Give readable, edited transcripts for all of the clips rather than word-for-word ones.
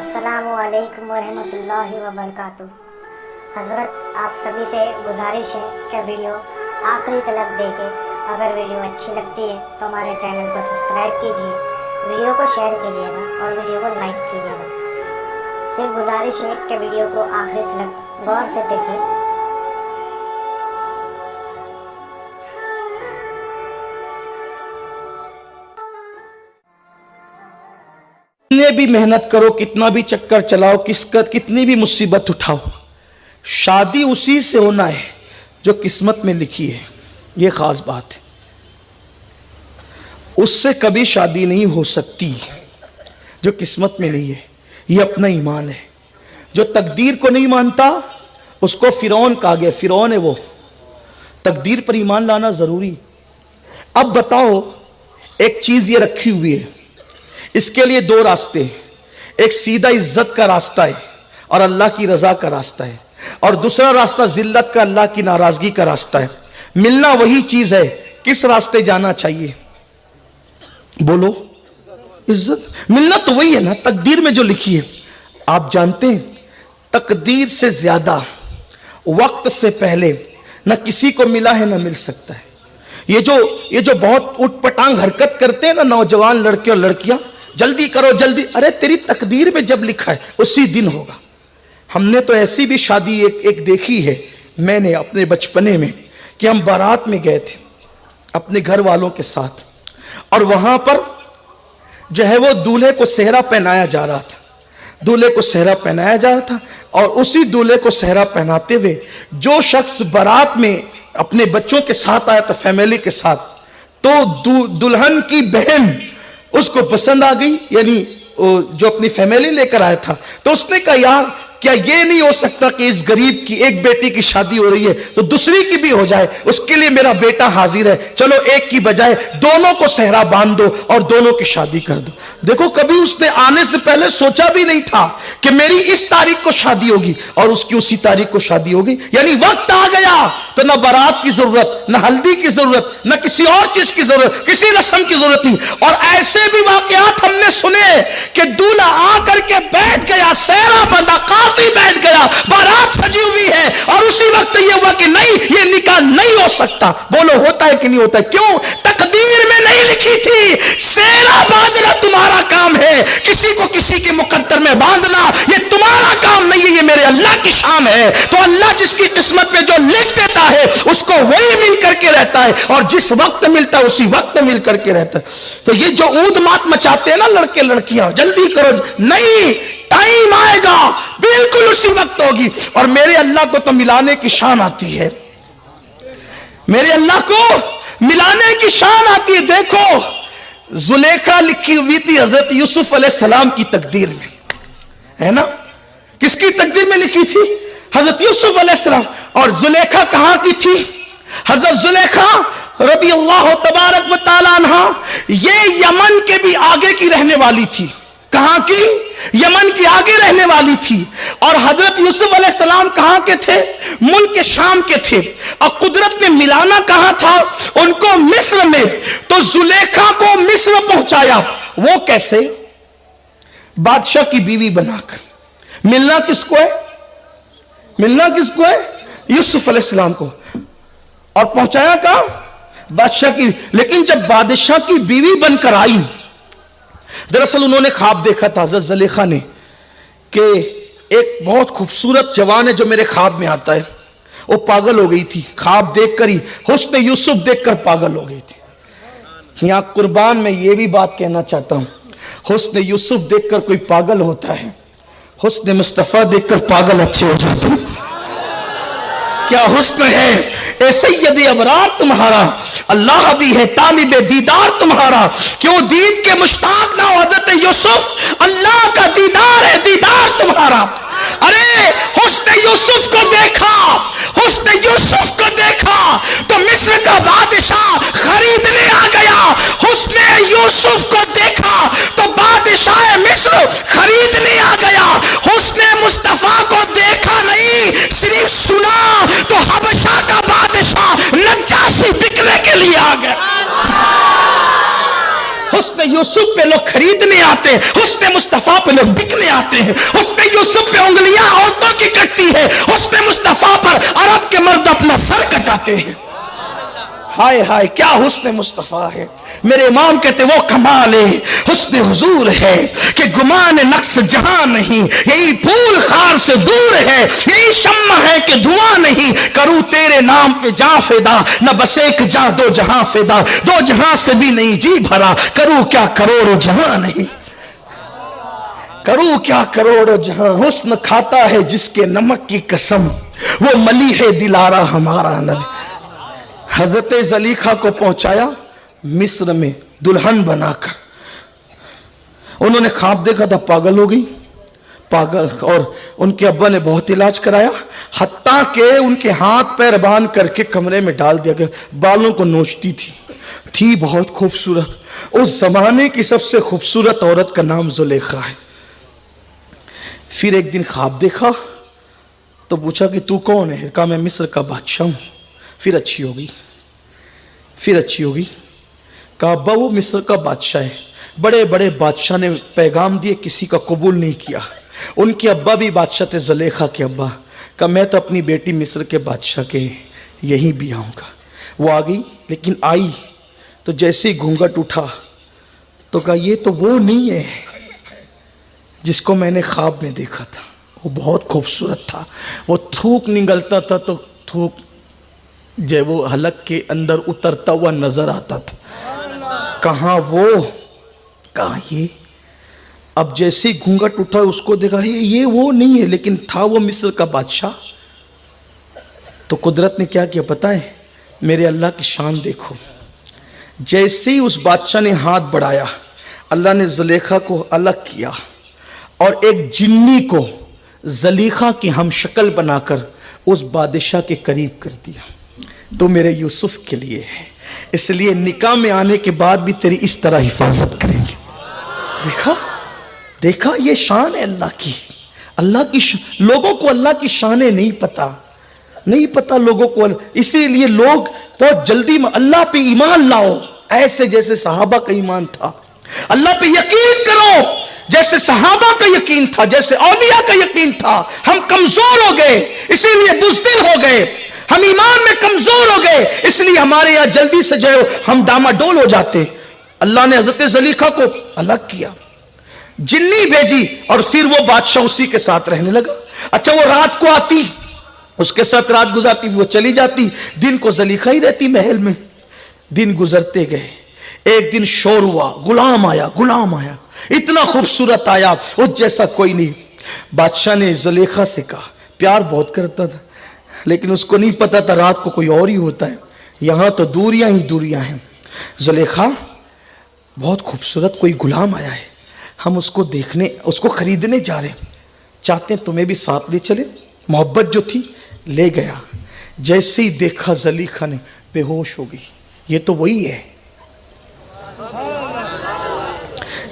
अस्सलामु अलैकुम वरहमतुल्लाहि वबरकातुह। हज़रत आप सभी से गुजारिश है कि वीडियो आखिरी तक देखें। अगर वीडियो अच्छी लगती है तो हमारे चैनल को सब्सक्राइब कीजिए, वीडियो को शेयर कीजिएगा और वीडियो को लाइक कीजिएगा। सिर्फ गुजारिश है कि वीडियो को आखिरी तक गौर से देखें। कितने भी मेहनत करो, कितना भी चक्कर चलाओ, कितनी भी मुसीबत उठाओ, शादी उसी से होना है जो किस्मत में लिखी है। ये खास बात है, उससे कभी शादी नहीं हो सकती जो किस्मत में नहीं है। ये अपना ईमान है। जो तकदीर को नहीं मानता उसको फिरौन कहा गया। फिरौन है वो। तकदीर पर ईमान लाना जरूरी। अब बताओ, एक चीज ये रखी हुई है, इसके लिए दो रास्ते हैं। एक सीधा इज्जत का रास्ता है और अल्लाह की रजा का रास्ता है, और दूसरा रास्ता जिल्लत का, अल्लाह की नाराजगी का रास्ता है। मिलना वही चीज है। किस रास्ते जाना चाहिए बोलो? इज्जत। मिलना तो वही है ना, तकदीर में जो लिखी है। आप जानते हैं तकदीर से ज्यादा वक्त से पहले न किसी को मिला है न मिल सकता है। ये जो बहुत उटपटांग हरकत करते हैं ना नौजवान लड़के और लड़कियां, जल्दी करो जल्दी। अरे तेरी तकदीर में जब लिखा है उसी दिन होगा। हमने तो ऐसी भी शादी एक देखी है मैंने अपने बचपने में, कि हम बारात में गए थे अपने घर वालों के साथ, और वहां पर जो है वो दूल्हे को सेहरा पहनाया जा रहा था। दूल्हे को सेहरा पहनाया जा रहा था, और उसी दूल्हे को सेहरा पहनाते हुए जो शख्स बारात में अपने बच्चों के साथ आया था, फैमिली के साथ, तो दुल्हन की बहन उसको पसंद आ गई, यानी जो अपनी फैमिली लेकर आया था। तो उसने कहा, यार क्या ये नहीं हो सकता कि इस गरीब की एक बेटी की शादी हो रही है तो दूसरी की भी हो जाए? उसके लिए मेरा बेटा हाजिर है, चलो एक की बजाय दोनों को सेहरा बांध दो और दोनों की शादी कर दो। देखो, कभी उसने आने से पहले सोचा भी नहीं था कि मेरी इस तारीख को शादी होगी और उसकी उसी तारीख को शादी होगी। यानी वक्त आ गया तो न बारात की जरूरत, न हल्दी की जरूरत, न किसी और चीज की जरूरत, किसी रस्म की जरूरत नहीं। और ऐसे भी वाकयात हमने सुने कि दूल्हा आकर के बैठ गया, सेहरा बंधा, काफी बैठ गया, बारात सजी हुई है, और उसी वक्त ये हुआ कि नहीं, ये निकाह नहीं हो सकता। बोलो होता है कि नहीं होता? क्यों? तकदीर में नहीं लिखी थी। सेहरा बांधना तुम्हारा काम है, किसी को किसी के मुकद्दर में बांधना ये तुम्हारा काम नहीं है, ये मेरे अल्लाह की शान है। तो अल्लाह जिसकी किस्मत में जो लिख देता है उसको वही मिल करके रहता है, और जिस वक्त मिलता है उसी वक्त मिल करके रहता है। तो ये जो ऊद मात मचाते हैं ना लड़के लड़कियां, जल्दी करो, नहीं, टाइम आएगा बिल्कुल उसी वक्त होगी। और मेरे अल्लाह को तो मिलाने की शान आती है, मेरे अल्लाह को मिलाने की शान आती है। देखो, जुलेखा लिखी हुई थी हजरत यूसुफ अलैहिस्सलाम की तकदीर में, है ना? किसकी तकदीर में लिखी थी? हजरत यूसुफ अलैहिस्सलाम। और जुलेखा कहां की थी? हजरत जुलेखा रज़ी अल्लाह तबारक व तआला अन्हा, ये यमन के भी आगे की रहने वाली थी। कहां की? यमन की आगे रहने वाली थी। और हजरत यूसुफ अलैहिस्सलाम कहां के थे? मुल्क के शाम के थे। और कुदरत ने मिलाना कहां था? उनको मिस्र में। तो जुलेखा को मिस्र पहुंचाया। वो कैसे? बादशाह की बीवी बनाकर। मिलना किसको है? मिलना किसको है? यूसुफ अलैहिस्सलाम को। और पहुंचाया कहां? बादशाह की। लेकिन जब बादशाह की बीवी बनकर आई, दरअसल उन्होंने ख्वाब देखा था हज़रत ज़ुलेखा ने, कि एक बहुत खूबसूरत जवान है जो मेरे ख्वाब में आता है। वो पागल हो गई थी ख्वाब देखकर ही, हुस्न यूसुफ देखकर पागल हो गई थी। यहां कुर्बान मैं ये भी बात कहना चाहता हूं, हुस्न यूसुफ देखकर कोई पागल होता है, हुस्न मुस्तफा देखकर पागल अच्छे हो जाते हैं। क्या हुस्न है ए सैयद अबरार तुम्हारा, अल्लाह भी है तालिबे दीदार तुम्हारा। क्यों दीद के मुश्ताक ना हो हज़रत यूसुफ, अल्लाह का दीदार है दीदार तुम्हारा। अरे हुस्न यूसुफ को देखा, हुस्न यूसुफ को देखा तो मिस्र का बादशाह खरीदने आ गया। हुस्न यूसुफ को देखा तो बादशाह मिस्र खरीदने आ गया। हुस्न मुस्तफा को देखा नहीं, सिर्फ सुना तो हबशा का बादशाह नज्जाशी बिकने के लिए आ गया। हुस्न यूसुफ पे लोग खरीदने आते हैं, हुस्न मुस्तफा पे लोग बिकने आते हैं। हुस्न यूसुफ पे उंगलियां औरतों की कटती है, हुस्न मुस्तफा पर अरब के मर्द अपना सर कटाते हैं। हाय हाय क्या हुस्न मुस्तफा है। मेरे इमाम कहते वो कमाल है हुस्न हुजूर है कि गुमान नक्स जहां नहीं, यही फूल खार से दूर है, यही शम्मा है कि धुआं नहीं, करूं तेरे नाम पे जा फिदा, न बस एक जा दो जहां फिदा, दो जहां से भी नहीं जी भरा, करूं क्या करोड़ों जहां नहीं, करूं क्या करोड़ों जहां। हुस्न खाता है जिसके नमक की कसम, वो मली है दिलारा हमारा नबी। हजरत ज़लीखा को पहुंचाया मिस्र में दुल्हन बनाकर। उन्होंने ख्वाब देखा था, पागल हो गई, पागल, और उनके अब्बा ने बहुत इलाज कराया, हत्ता के उनके हाथ पैर बांध करके कमरे में डाल दिया गया। बालों को नोचती थी बहुत खूबसूरत। उस जमाने की सबसे खूबसूरत औरत का नाम ज़ुलेखा है। फिर एक दिन ख्वाब देखा तो पूछा कि तू कौन है? कहा मैं मिस्र का बादशाह हूं। फिर अच्छी हो गई, फिर अच्छी हो गई। कहा अब्बा वो मिस्र का बादशाह है, बड़े बड़े बादशाह ने पैगाम दिए, किसी का कबूल नहीं किया। उनके अब्बा भी बादशाह थे, ज़ुलेखा के अब्बा। कहा मैं तो अपनी बेटी मिस्र के बादशाह के यहीं भी आऊँगा। वो आ गई, लेकिन आई तो जैसे ही घूंघट उठा तो कहा ये तो वो नहीं है जिसको मैंने ख्वाब में देखा था। वो बहुत खूबसूरत था, वो थूक निगलता था तो थूक जब वो हलक के अंदर उतरता हुआ नजर आता था। कहाँ वो, कहाँ ये। अब जैसे ही घूंघट उठा उसको देखा ये वो नहीं है, लेकिन था वो मिस्र का बादशाह। तो कुदरत ने क्या किया पता है? मेरे अल्लाह की शान देखो। जैसे ही उस बादशाह ने हाथ बढ़ाया, अल्लाह ने ज़ुलेखा को अलग किया और एक जिन्नी को ज़लीखा की हम शक्ल बनाकर उस बादशाह के करीब कर दिया। तो मेरे यूसुफ के लिए है, इसलिए निकाह में आने के बाद भी तेरी इस तरह हिफाजत करेंगे। देखा देखा, ये शान है अल्लाह की। अल्लाह की लोगों को अल्लाह की शानें नहीं पता, नहीं पता लोगों को। इसीलिए लोग बहुत जल्दी में अल्लाह पे ईमान लाओ, ऐसे जैसे सहाबा का ईमान था। अल्लाह पे यकीन करो जैसे सहाबा का यकीन था, जैसे औलिया का यकीन था। हम कमजोर हो गए इसीलिए बुज़दिल हो गए, हम ईमान में कमजोर हो गए इसलिए हमारे यहाँ जल्दी से जो हम डामाडोल हो जाते। अल्लाह ने हजरत ज़लीखा को अलग किया, जिन्नी भेजी और फिर वो बादशाह उसी के साथ रहने लगा। अच्छा वो रात को आती, उसके साथ रात गुजारती, वो चली जाती, दिन को ज़लीखा ही रहती महल में। दिन गुजरते गए, एक दिन शोर हुआ, गुलाम आया, इतना खूबसूरत आया, उस जैसा कोई नहीं। बादशाह ने ज़ुलेखा से कहा, प्यार बहुत करता था लेकिन उसको नहीं पता था रात को कोई और ही होता है, यहाँ तो दूरियां ही दूरियां हैं। ज़ुलेखा बहुत खूबसूरत कोई गुलाम आया है, हम उसको देखने, उसको खरीदने जा रहे हैं, चाहते हैं तुम्हें भी साथ ले चले। मोहब्बत जो थी ले गया। जैसे ही देखा ज़लीखा ने बेहोश हो गई। ये तो वही है,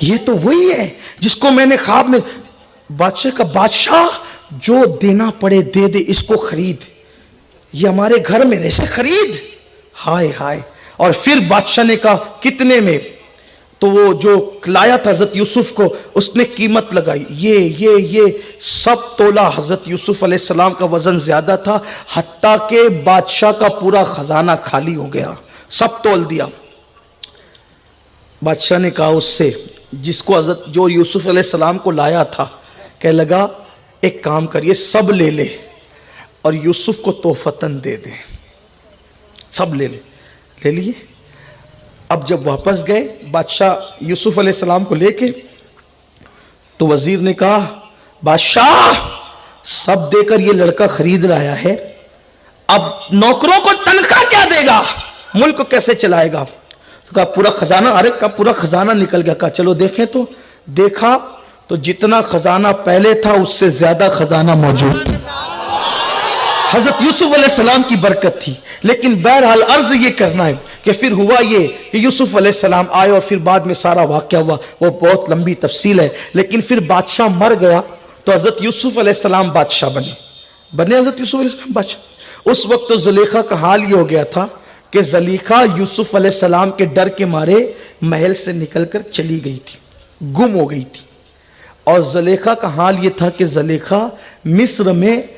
ये तो वही है जिसको मैंने ख्वाब में, बादशाह का बादशाह जो देना पड़े दे दे, इसको खरीद, ये हमारे घर में रह से खरीद। हाय हाय। और फिर बादशाह ने कहा कितने में? तो वो जो लाया था हजरत यूसुफ को, उसने कीमत लगाई, ये सब तोला। हजरत यूसुफ अलैहिस्सलाम का वजन ज्यादा था, हत्ता के बादशाह का पूरा खजाना खाली हो गया, सब तोल दिया। बादशाह ने कहा उससे जिसको हजरत जो यूसुफ अलैहिस्सलाम को लाया था, कह लगा एक काम करिए सब ले ले और यूसुफ को तोहफतन दे दे। सब ले लिए। अब जब वापस गए बादशाह यूसुफ अलैहिस्सलाम को लेके, तो वजीर ने कहा बादशाह सब देकर ये लड़का खरीद लाया है, अब नौकरों को तनख्वाह क्या देगा, मुल्क कैसे चलाएगा? तो कहा पूरा खजाना। अरे का पूरा खजाना निकल गया। कहा चलो देखें। तो देखा तो जितना खजाना पहले था उससे ज्यादा खजाना मौजूद था। हजरत यूसुफ अलैहिस्सलाम की बरकत थी। लेकिन बहरहाल अर्ज ये करना है कि फिर हुआ ये कि यूसुफ अलैहिस्सलाम आए और फिर बाद में सारा वाक़या हुआ, वो बहुत लंबी तफसील है। लेकिन फिर बादशाह मर गया तो हजरत यूसुफ अलैहिस्सलाम बादशाह बने हजरत यूसुफ अलैहिस्सलाम बादशाह। उस वक्त तो ज़ुलेखा का हाल ये हो गया था کہ ज़लीखा यूसुफ अलैहिस्सलाम के डर के मारे महल से निकलकर चली गई थी, गुम हो गई थी। और ज़लीखा का हाल ये था कि ज़लीखा मिस्र में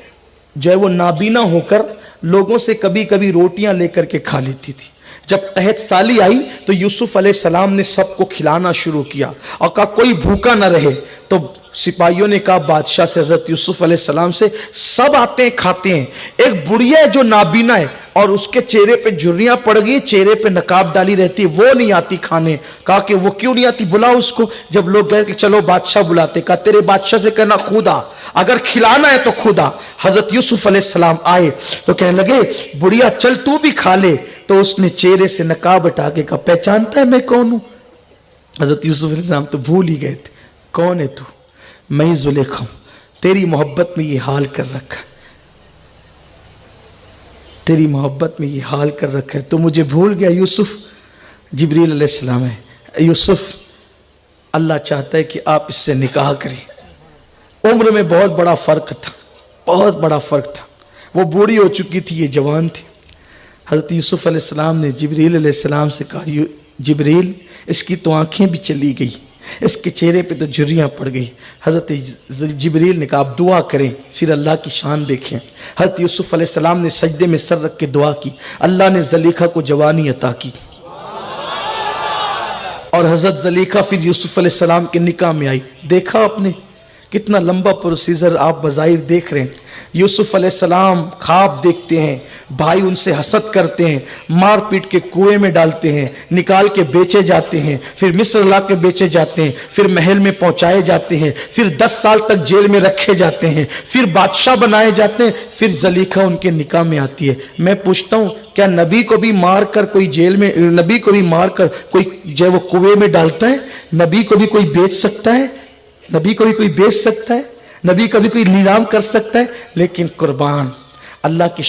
जो है वो नाबीना होकर लोगों से कभी कभी रोटियां लेकर के खा लेती थी। जब तहत साली आई तो यूसुफ अलैहिस्सलाम ने सबको खिलाना शुरू किया और कहा कोई भूखा ना रहे। तो सिपाहियों ने कहा बादशाह से, हजरत यूसुफ अलैहिस्सलाम से, सब आते हैं खाते हैं, एक बुढ़िया है जो नाबीना है और उसके चेहरे पे झुर्रियां पड़ गई, चेहरे पे नकाब डाली रहती है, वो नहीं आती खाने। कहा कि वो क्यों नहीं आती, बुला उसको। जब लोग गए कि चलो बादशाह बुलाते, कहा तेरे बादशाह से कहना खुद आ, अगर खिलाना है तो खुद आ। हजरत यूसुफ अलैहिस्सलाम आए तो कहने लगे बुढ़िया चल तू भी खा ले। तो उसने चेहरे से नकाब हटा के कहा पहचानता है मैं कौन हूं? हजरत यूसुफ अलैहिस्सलाम तो भूल ही गए थे, कौन है तू? मैं ही ज़ुलेखा हूं, तेरी मोहब्बत में ये हाल कर रखा है, तेरी मोहब्बत में ये हाल कर रखा है, तो मुझे भूल गया। यूसुफ, जिब्रील अलैहिस्सलाम है, यूसुफ अल्लाह चाहता है कि आप इससे निकाह करें। उम्र में बहुत बड़ा फ़र्क था, बहुत बड़ा फ़र्क था। वो बूढ़ी हो चुकी थी, ये जवान थे। हज़रत यूसुफ अलैहिस्सलाम ने जिब्रील अलैहिस्सलाम से कहा जिब्रील इसकी तो आंखें भी चली गई, इसके चेहरे पे तो झुर्रियाँ पड़ गई। हज़रत जिब्रील ने कहा आप दुआ करें, फिर अल्लाह की शान देखें। हज़रत यूसुफ अलैहिस्सलाम ने सजदे में सर रख के दुआ की, अल्लाह ने ज़लीखा को जवानी अता की और हज़रत ज़लीखा फिर यूसुफ अलैहिस्सलाम के निकाह में आई। देखा आपने कितना लंबा प्रोसीजर आप बज़ाहिर देख रहे हैं। यूसुफ अलैहिस्सलाम ख्वाब देखते हैं, भाई उनसे हसद करते हैं, मार पीट के कुएं में डालते हैं, निकाल के बेचे जाते हैं, फिर मिस्र ला के बेचे जाते हैं, फिर महल में पहुंचाए जाते हैं, फिर 10 साल तक जेल में रखे जाते हैं, फिर बादशाह बनाए जाते हैं, फिर ज़लीखा उनके निकाह में आती है। मैं पूछता हूँ क्या नबी को भी मार कर कोई जेल में, नबी को भी मार कर कोई जो वो कुएं में डालता है? नबी को भी कोई बेच सकता है? नबी को भी कोई बेच सकता है? नबी कभी कोई नीलाम कर सकता है? लेकिन कुर्बान अल्लाह की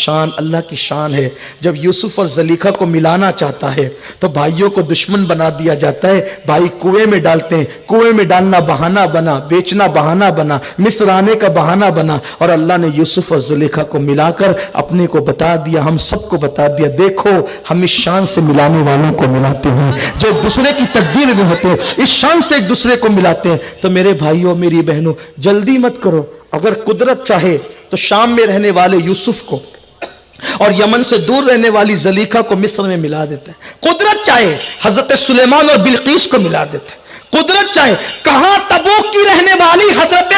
शान है। जब यूसुफ और ज़लीखा को मिलाना चाहता है तो भाइयों को दुश्मन बना दिया जाता है, भाई कुएं में डालते हैं, कुएं में डालना बहाना बना, बेचना बहाना बना, मिस्र आने का बहाना बना, और अल्लाह ने यूसुफ और ज़लीखा को मिलाकर अपने को बता दिया, हम सबको बता दिया देखो हम इस शान से मिलाने वालों को मिलाते हैं जो एक दूसरे की तकदीर में होते हैं, इस शान से एक दूसरे को मिलाते हैं। तो मेरे भाइयों मेरी बहनों जल्दी मत करो, अगर कुदरत चाहे तो शाम में रहने वाले यूसुफ को और यमन से दूर रहने वाली ज़लीखा को मिस्र में मिला देता है। कुदरत चाहे हजरत सुलेमान और बिल्कीस को मिला देता है। कुदरत चाहे कहां तबूक की रहने वाली हजरत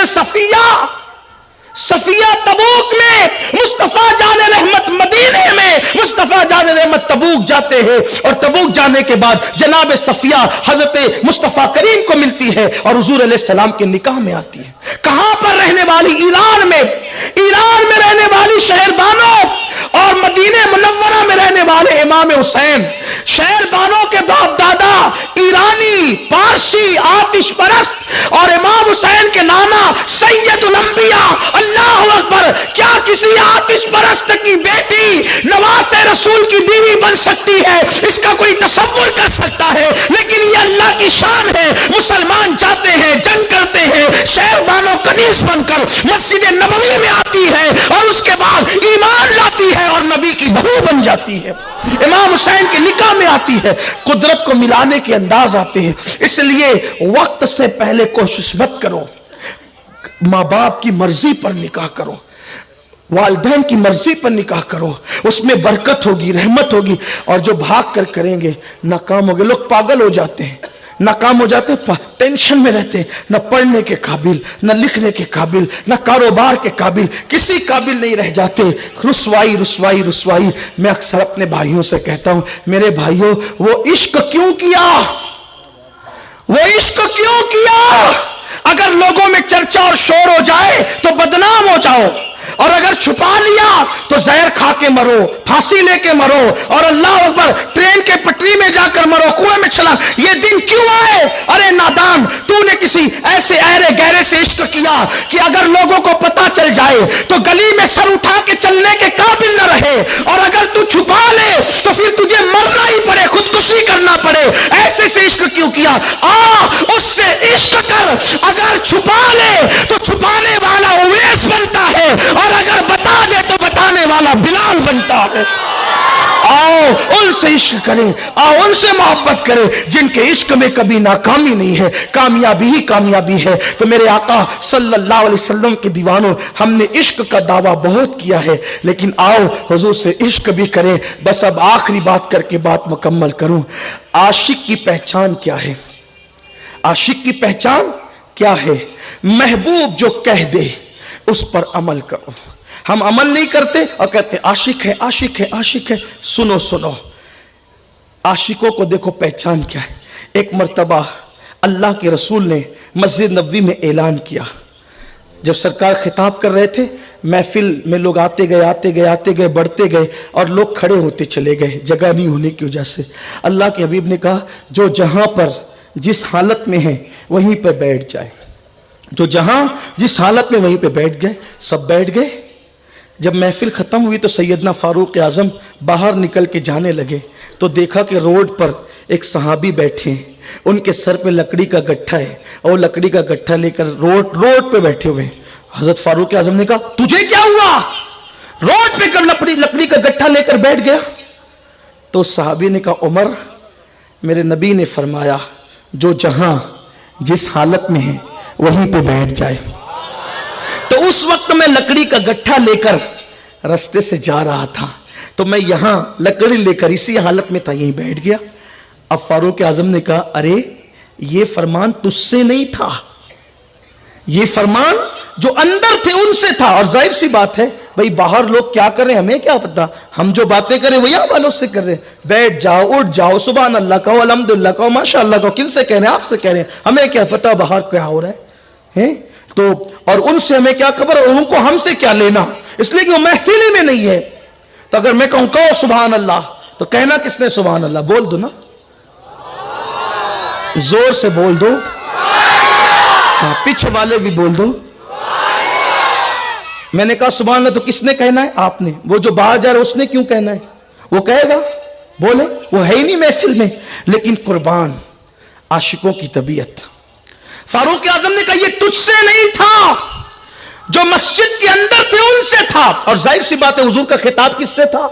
सफिया तबूक में, मुस्तफा जाने रहमत मदीने में, मुस्तफा जाने रहमत तबूक जाते हैं और तबूक जाने के बाद जनाब सफिया हजरत मुस्तफा करीम को मिलती है और हुजूर अलैहिस्सलाम के निकाह में आती है। कहां पर रहने वाली? ईरान में रहने वाली शहरबानो और मदीने मुनव्वरा में रहने वाले इमाम हुसैन, शहरबानों के बाप दादा ईरानी, पारसी, आतिश परस्त, और इमाम हुसैन के नाना सैयदुल अंबिया। अल्लाहु अकबर! क्या किसी आतिश परस्त की बेटी नवासे रसूल की बीवी बन सकती है? इसका कोई तसव्वुर कर सकता है? लेकिन ये अल्लाह की शान है। मुसलमान जाते हैं, जंग करते हैं, शहरबानो कनीस बनकर मस्जिद नबवी में आती है और उसके बाद ईमान लाती है और नबी की बहू बन जाती है, इमाम हुसैन के निकाह में आती है। कुदरत को मिलाने के अंदाज आते हैं। इसलिए वक्त से पहले कोशिश मत करो, माँ बाप की मर्जी पर निकाह करो, वालिदैन की मर्जी पर निकाह करो, उसमें बरकत होगी, रहमत होगी। और जो भाग कर करेंगे नाकाम होंगे। लोग पागल हो जाते हैं, नाकाम हो जाते हैं, टेंशन में रहते हैं, न पढ़ने के काबिल, न लिखने के काबिल, न कारोबार के काबिल, किसी काबिल नहीं रह जाते। रुसवाई रुसवाई रुसवाई। मैं अक्सर अपने भाइयों से कहता हूं, मेरे भाइयों वो इश्क क्यों किया? वो इश्क क्यों किया? अगर लोगों में चर्चा और शोर हो जाए तो बदनाम हो जाओ, और अगर छुपा लिया तो जहर खा के मरो, फांसी लेके मरो, और अल्लाह अकबर ट्रेन के पटरी में जाकर मरो, कुएं में चला। ये दिन क्यों आए? अरे नादान, तूने किसी ऐसे अहरे गहरे से इश्क किया कि अगर लोगों को पता चल जाए तो गली में सर उठा के चलने के काबिल न रहे, और अगर तू छुपा ले तो फिर तुझे मरना ही पड़े, खुदकुशी करना पड़े। ऐसे से इश्क क्यों किया? उससे इश्क कर। अगर छुपा ले तो छुपाने वाला उवैस बनता है, और अगर बता दे तो बताने वाला बिलाल बनता है। आओ उनसे इश्क करें, आओ उनसे मोहब्बत करें जिनके इश्क में कभी नाकामी नहीं है, कामयाबी ही कामयाबी है। तो मेरे आका सल्लल्लाहु अलैहि वसल्लम के दीवानों, हमने इश्क का दावा बहुत किया है, लेकिन आओ हुजूर से इश्क भी करें। बस अब आखिरी बात करके बात मुकम्मल करूं। आशिक की पहचान क्या है? आशिक की पहचान क्या है? महबूब जो कह दे उस पर अमल करो। हम अमल नहीं करते और कहते आशिक है, आशिक है, आशिक है। सुनो सुनो, आशिकों को देखो पहचान क्या है। एक मर्तबा अल्लाह के रसूल ने मस्जिद नबवी में ऐलान किया, जब सरकार खिताब कर रहे थे, महफिल में लोग आते गए, बढ़ते गए और लोग खड़े होते चले गए जगह नहीं होने की वजह से। अल्लाह के हबीब ने कहा, जो जहां पर जिस हालत में है वहीं पर बैठ जाए। जो जहां जिस हालत में वहीं पे बैठ गए। सब बैठ गए। जब महफिल ख़त्म हुई तो सैयदना फारूक आज़म बाहर निकल के जाने लगे तो देखा कि रोड पर एक सहाबी बैठे हैं, उनके सर पे लकड़ी का गट्ठा है और लकड़ी का गट्ठा लेकर रोड पे बैठे हुए हैं। हज़रत फारूक आज़म ने कहा, तुझे क्या हुआ? रोड पे कब लकड़ी का गट्ठा लेकर बैठ गया? तो सहाबी ने कहा, उमर, मेरे नबी ने फरमाया जो जहां जिस हालत में है वहीं पे बैठ जाए। तो उस वक्त मैं लकड़ी का गट्ठा लेकर रास्ते से जा रहा था, तो मैं यहां लकड़ी लेकर इसी हालत में था, यहीं बैठ गया। अब फारूक आजम ने कहा, अरे ये फरमान तुझसे नहीं था, ये फरमान जो अंदर थे उनसे था। और जाहिर सी बात है भाई, बाहर लोग क्या कर रहे हैं हमें क्या पता, हम जो बातें करें वो यहाँ वालों से कर रहे हैं। बैठ जाओ, उठ जाओ, सुभान अल्लाह कहो, अल्हम्दुलिल्लाह कहो, माशाअल्लाह कहो, किन से कह रहे हैं? आपसे कह रहे हैं, हमें क्या पता बाहर क्या हो रहा है? तो और उनसे हमें क्या खबर और उनको हमसे क्या लेना, इसलिए कि वो महफिल ही में नहीं है। तो अगर मैं कहूं कहो सुभान अल्लाह, तो कहना किसने सुभान अल्लाह? बोल दो ना, जोर से बोल दो, पीछे वाले भी बोल दो। मैंने कहा सुभान अल्लाह, तो किसने कहना है? आपने। वो जो बाहर जा रहा है उसने क्यों कहना है? वो कहेगा, बोले, वो है ही नहीं महफिल में। लेकिन कुर्बान आशिकों की तबीयत। फारूक आजम ने कहा, ये तुझसे नहीं था, जो मस्जिद के अंदर थे उनसे था। और जाहिर सी बात है, हुजूर का खिताब किससे था?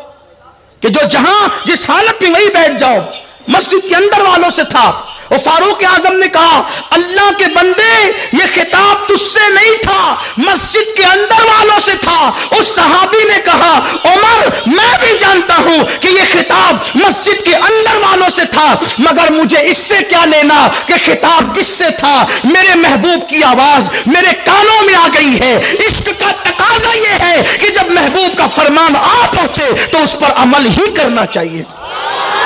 कि जो जहां जिस हालत में वहीं बैठ जाओ, मस्जिद के अंदर वालों से था। और फारूक आजम ने कहा, अल्लाह के बंदे, ये खिताब तुझसे नहीं था, मस्जिद के अंदर वालों से था। उस सहाबी ने कहा, उमर, मैं भी जानता हूं कि ये खिताब मस्जिद के अंदर वालों से था, मगर मुझे इससे क्या लेना कि खिताब किससे था? मेरे महबूब की आवाज मेरे कानों में आ गई है। इश्क का तकाजा ये है कि जब महबूब का फरमान आ पहुंचे तो उस पर अमल ही करना चाहिए।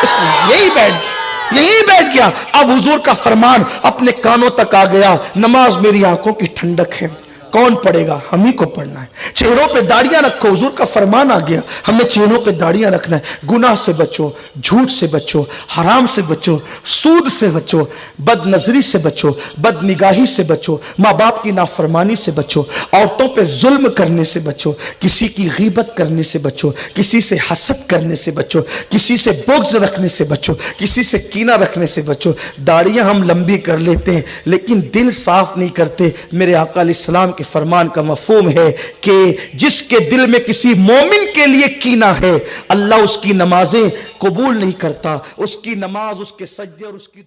इसलिए यही बैठ गया। अब हुजूर का फरमान अपने कानों तक आ गया, नमाज मेरी आंखों की ठंडक है। कौन पढ़ेगा? हम ही को पढ़ना है। चेहरों पे दाढ़ियां रखो, हुजूर का फरमान आ गया, हमें चेहरों पे दाढ़ियां रखना है। गुनाह से बचो, झूठ से बचो, हराम से बचो, सूद से बचो, बदनजरी से बचो, बदनिगाही से बचो, माँ बाप की नाफरमानी से बचो, औरतों पे जुल्म करने से बचो, किसी की गीबत करने से बचो, किसी से हसद करने से बचो, किसी से बुग़्ज़ रखने से बचो, किसी से कीना रखने से बचो। दाढ़ियां हम लंबी कर लेते हैं लेकिन दिल साफ नहीं करते। मेरे आका अलैहिस्सलाम के फरमान का मफहूम है कि जिसके दिल में किसी मोमिन के लिए कीना है, अल्लाह उसकी नमाजें कबूल नहीं करता, उसकी नमाज, उसके सजदे और उसकी